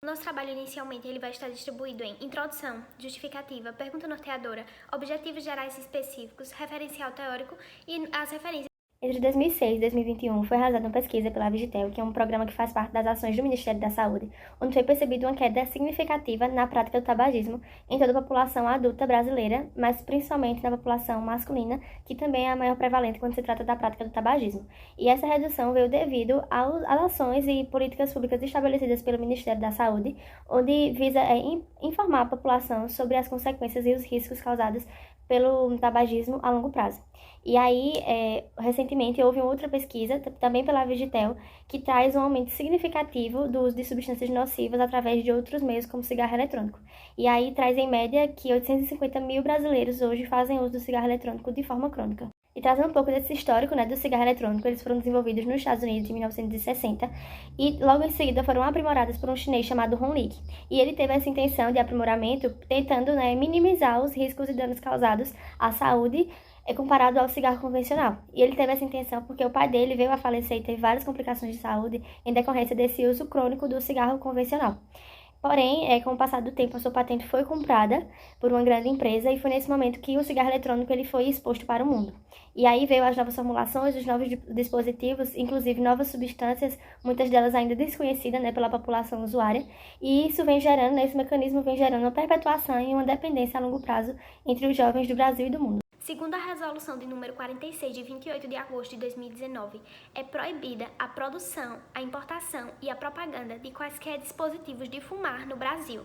Nosso trabalho inicialmente ele vai estar distribuído em introdução, justificativa, pergunta norteadora, objetivos gerais e específicos, referencial teórico e as referências. Entre 2006 e 2021, foi realizada uma pesquisa pela Vigitel, que é um programa que faz parte das ações do Ministério da Saúde, onde foi percebida uma queda significativa na prática do tabagismo em toda a população adulta brasileira, mas principalmente na população masculina, que também é a maior prevalente quando se trata da prática do tabagismo. E essa redução veio devido às ações e políticas públicas estabelecidas pelo Ministério da Saúde, onde visa informar a população sobre as consequências e os riscos causados pelo tabagismo a longo prazo. E aí, recentemente, houve uma outra pesquisa, também pela Vigitel, que traz um aumento significativo do uso de substâncias nocivas através de outros meios, como cigarro eletrônico. E aí, traz em média que 850 mil brasileiros hoje fazem uso do cigarro eletrônico de forma crônica. E trazendo um pouco desse histórico, do cigarro eletrônico, eles foram desenvolvidos nos Estados Unidos em 1960 e logo em seguida foram aprimorados por um chinês chamado Hon Lik. E ele teve essa intenção de aprimoramento tentando minimizar os riscos e danos causados à saúde comparado ao cigarro convencional. E ele teve essa intenção porque o pai dele veio a falecer e teve várias complicações de saúde em decorrência desse uso crônico do cigarro convencional. Porém, com o passar do tempo, a sua patente foi comprada por uma grande empresa e foi nesse momento que o cigarro eletrônico ele foi exposto para o mundo. E aí veio as novas formulações, os novos dispositivos, inclusive novas substâncias, muitas delas ainda desconhecidas pela população usuária. E isso vem gerando, esse mecanismo vem gerando uma perpetuação e uma dependência a longo prazo entre os jovens do Brasil e do mundo. Segundo a resolução de número 46 de 28 de agosto de 2019, é proibida a produção, a importação e a propaganda de quaisquer dispositivos de fumar no Brasil,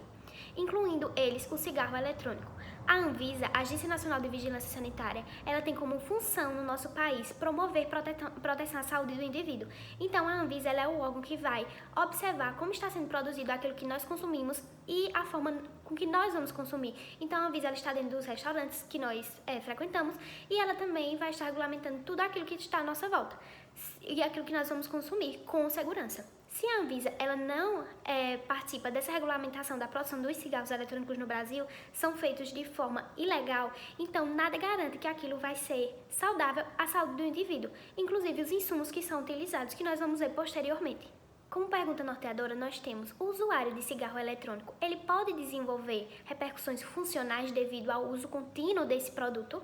incluindo eles o cigarro eletrônico. A Anvisa, a Agência Nacional de Vigilância Sanitária, ela tem como função no nosso país promover proteção à saúde do indivíduo. Então, a Anvisa ela é o órgão que vai observar como está sendo produzido aquilo que nós consumimos e a forma com que nós vamos consumir. Então, a Anvisa ela está dentro dos restaurantes que nós frequentamos e ela também vai estar regulamentando tudo aquilo que está à nossa volta e aquilo que nós vamos consumir com segurança. Se a Anvisa ela não participa dessa regulamentação da produção dos cigarros eletrônicos no Brasil, são feitos de forma ilegal, então nada garante que aquilo vai ser saudável à saúde do indivíduo, inclusive os insumos que são utilizados, que nós vamos ver posteriormente. Como pergunta norteadora, nós temos o usuário de cigarro eletrônico. Ele pode desenvolver repercussões funcionais devido ao uso contínuo desse produto?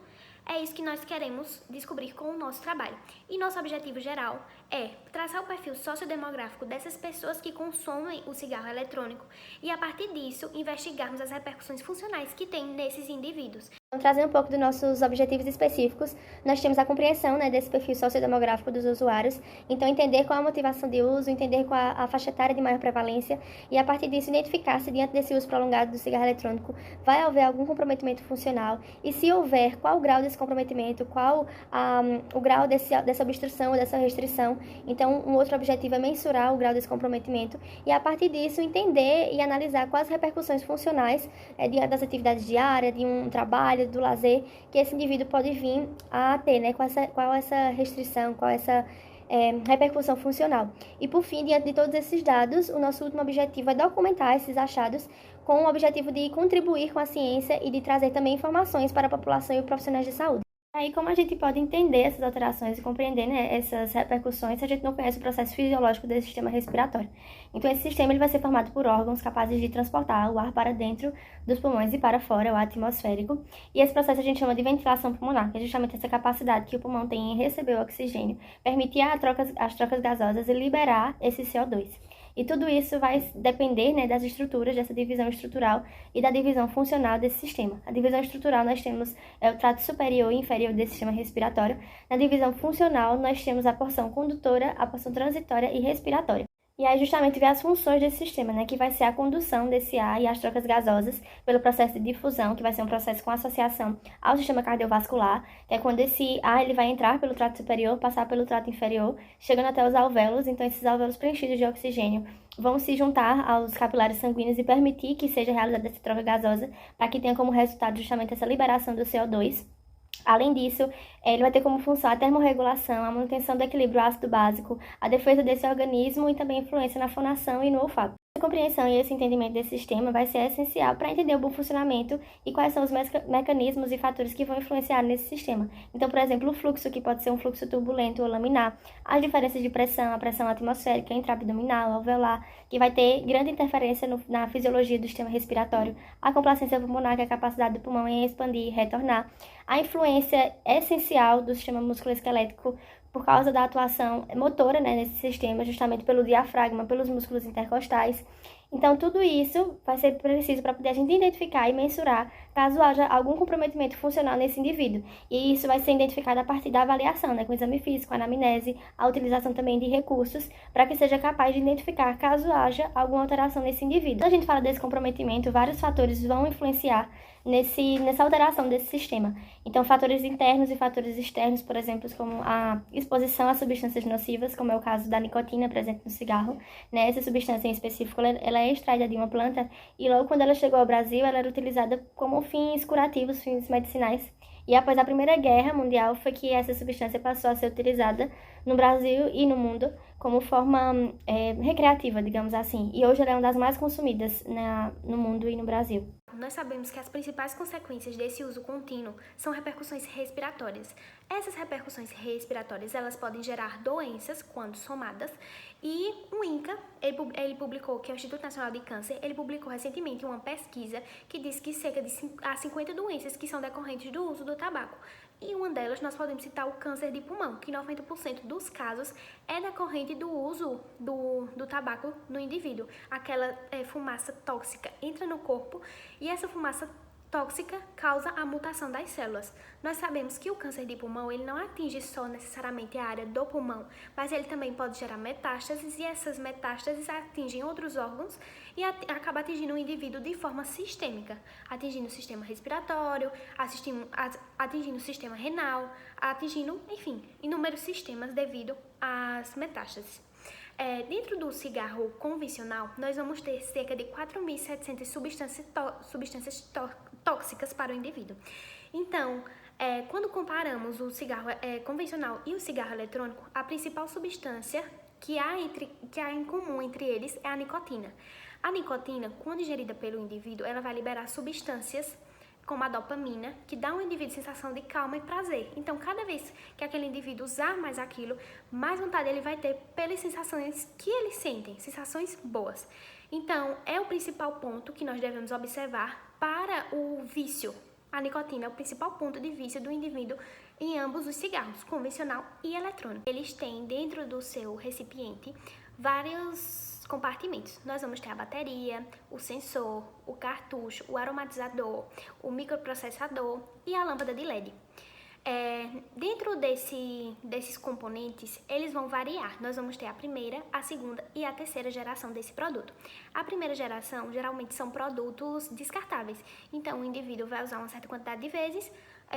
É isso que nós queremos descobrir com o nosso trabalho. E nosso objetivo geral é traçar o perfil sociodemográfico dessas pessoas que consomem o cigarro eletrônico e, a partir disso, investigarmos as repercussões funcionais que tem nesses indivíduos. Então, trazendo um pouco dos nossos objetivos específicos, nós temos a compreensão desse perfil sociodemográfico dos usuários, então entender qual a motivação de uso, entender qual a faixa etária de maior prevalência e, a partir disso, identificar se diante desse uso prolongado do cigarro eletrônico vai haver algum comprometimento funcional e, se houver, qual o grau desse comprometimento, qual o grau dessa obstrução ou dessa restrição. Então, um outro objetivo é mensurar o grau desse comprometimento e, a partir disso, entender e analisar quais as repercussões funcionais diante das atividades diárias, de um trabalho, do lazer, que esse indivíduo pode vir a ter, qual essa restrição, qual essa repercussão funcional. E, por fim, diante de todos esses dados, o nosso último objetivo é documentar esses achados com o objetivo de contribuir com a ciência e de trazer também informações para a população e os profissionais de saúde. Aí, como a gente pode entender essas alterações e compreender essas repercussões se a gente não conhece o processo fisiológico desse sistema respiratório? Então, esse sistema ele vai ser formado por órgãos capazes de transportar o ar para dentro dos pulmões e para fora, o ar atmosférico. E esse processo a gente chama de ventilação pulmonar, que é justamente essa capacidade que o pulmão tem em receber o oxigênio, permitir as trocas gasosas e liberar esse CO2. E tudo isso vai depender das estruturas, dessa divisão estrutural e da divisão funcional desse sistema. A divisão estrutural nós temos o trato superior e inferior desse sistema respiratório. Na divisão funcional nós temos a porção condutora, a porção transitória e respiratória. E aí justamente ver as funções desse sistema, que vai ser a condução desse ar e as trocas gasosas pelo processo de difusão, que vai ser um processo com associação ao sistema cardiovascular, que é quando esse ar ele vai entrar pelo trato superior, passar pelo trato inferior, chegando até os alvéolos. Então esses alvéolos preenchidos de oxigênio vão se juntar aos capilares sanguíneos e permitir que seja realizada essa troca gasosa, para que tenha como resultado justamente essa liberação do CO2. Além disso, ele vai ter como função a termorregulação, a manutenção do equilíbrio ácido-básico, a defesa desse organismo e também influência na fonação e no olfato. A compreensão e esse entendimento desse sistema vai ser essencial para entender o bom funcionamento e quais são os mecanismos e fatores que vão influenciar nesse sistema. Então, por exemplo, o fluxo, que pode ser um fluxo turbulento ou laminar, as diferenças de pressão, a pressão atmosférica, intra-abdominal, alveolar, que vai ter grande interferência na fisiologia do sistema respiratório, a complacência pulmonar, que é a capacidade do pulmão em expandir e retornar, a influência essencial do sistema musculoesquelético por causa da atuação motora, nesse sistema, justamente pelo diafragma, pelos músculos intercostais. Então, tudo isso vai ser preciso para poder a gente identificar e mensurar caso haja algum comprometimento funcional nesse indivíduo. E isso vai ser identificado a partir da avaliação, com o exame físico, a anamnese, a utilização também de recursos, para que seja capaz de identificar caso haja alguma alteração nesse indivíduo. Quando a gente fala desse comprometimento, vários fatores vão influenciar nessa alteração desse sistema. Então, fatores internos e fatores externos, por exemplo, como a exposição a substâncias nocivas, como é o caso da nicotina presente no cigarro. Essa substância em específico, ela é extraída de uma planta e logo quando ela chegou ao Brasil, ela era utilizada como fins curativos, fins medicinais. E após a Primeira Guerra Mundial foi que essa substância passou a ser utilizada no Brasil e no mundo como forma recreativa, digamos assim. E hoje ela é uma das mais consumidas no mundo e no Brasil. Nós sabemos que as principais consequências desse uso contínuo são repercussões respiratórias. Essas repercussões respiratórias, elas podem gerar doenças quando somadas, e o INCA, ele publicou, que é o Instituto Nacional de Câncer, ele publicou recentemente uma pesquisa que diz que cerca de 50 doenças que são decorrentes do uso do tabaco. E uma delas, nós podemos citar o câncer de pulmão, que 90% dos casos é decorrente do uso do tabaco no indivíduo. Aquela fumaça tóxica entra no corpo e essa fumaça tóxica causa a mutação das células. Nós sabemos que o câncer de pulmão, ele não atinge só necessariamente a área do pulmão, mas ele também pode gerar metástases, e essas metástases atingem outros órgãos e acaba atingindo o indivíduo de forma sistêmica, atingindo o sistema respiratório, atingindo o sistema renal, atingindo, enfim, inúmeros sistemas devido às metástases. Dentro do cigarro convencional, nós vamos ter cerca de 4.700 substâncias tóxicas para o indivíduo. Então, quando comparamos o cigarro convencional e o cigarro eletrônico, a principal substância que há em comum entre eles é a nicotina. A nicotina, quando ingerida pelo indivíduo, ela vai liberar substâncias como a dopamina, que dá ao indivíduo sensação de calma e prazer. Então, cada vez que aquele indivíduo usar mais aquilo, mais vontade ele vai ter pelas sensações que ele sente, sensações boas. Então, é o principal ponto que nós devemos observar para o vício. A nicotina é o principal ponto de vício do indivíduo em ambos os cigarros, convencional e eletrônico. Eles têm dentro do seu recipiente vários compartimentos. Nós vamos ter a bateria, o sensor, o cartucho, o aromatizador, o microprocessador e a lâmpada de LED. Dentro desses componentes, eles vão variar. Nós vamos ter a primeira, a segunda e a terceira geração desse produto. A primeira geração, geralmente, são produtos descartáveis. Então, o indivíduo vai usar uma certa quantidade de vezes,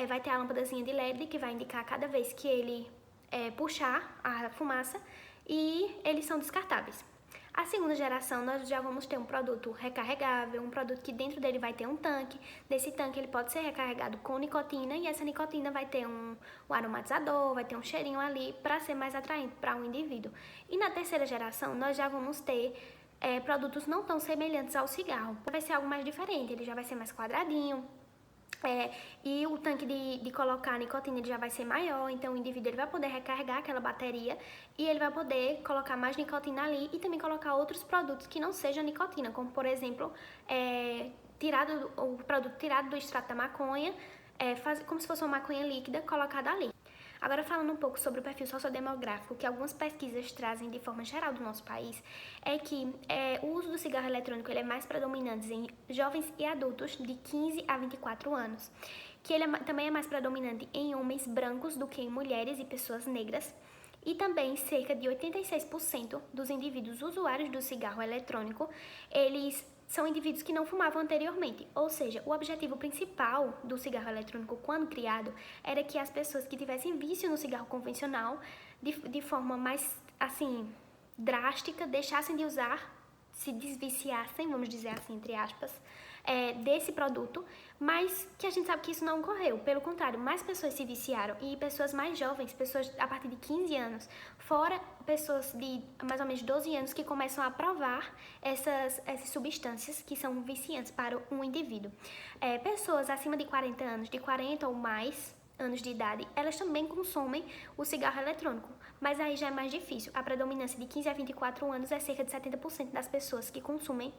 vai ter a lâmpadazinha de LED, que vai indicar cada vez que ele puxar a fumaça, e eles são descartáveis. A segunda geração, nós já vamos ter um produto recarregável, um produto que dentro dele vai ter um tanque. Nesse tanque ele pode ser recarregado com nicotina, e essa nicotina vai ter um aromatizador, vai ter um cheirinho ali para ser mais atraente para o indivíduo. E na terceira geração, nós já vamos ter produtos não tão semelhantes ao cigarro. Vai ser algo mais diferente, ele já vai ser mais quadradinho. E o tanque de colocar a nicotina ele já vai ser maior, então o indivíduo ele vai poder recarregar aquela bateria e ele vai poder colocar mais nicotina ali e também colocar outros produtos que não sejam nicotina, como por exemplo, o produto tirado do extrato da maconha, como se fosse uma maconha líquida colocada ali. Agora, falando um pouco sobre o perfil sociodemográfico, que algumas pesquisas trazem de forma geral do nosso país, é que o uso do cigarro eletrônico ele é mais predominante em jovens e adultos de 15 a 24 anos, que ele também é mais predominante em homens brancos do que em mulheres e pessoas negras, e também cerca de 86% dos indivíduos usuários do cigarro eletrônico, eles são indivíduos que não fumavam anteriormente, ou seja, o objetivo principal do cigarro eletrônico quando criado era que as pessoas que tivessem vício no cigarro convencional, de forma mais, assim, drástica, deixassem de usar se desviciassem, vamos dizer assim, entre aspas, desse produto, mas que a gente sabe que isso não ocorreu. Pelo contrário, mais pessoas se viciaram e pessoas mais jovens, pessoas a partir de 15 anos, fora pessoas de mais ou menos 12 anos que começam a provar essas substâncias que são viciantes para um indivíduo. Pessoas acima de 40 anos, de 40 ou mais anos de idade, elas também consomem o cigarro eletrônico, mas aí já é mais difícil. A predominância de 15 a 24 anos é cerca de 70% das pessoas que consumem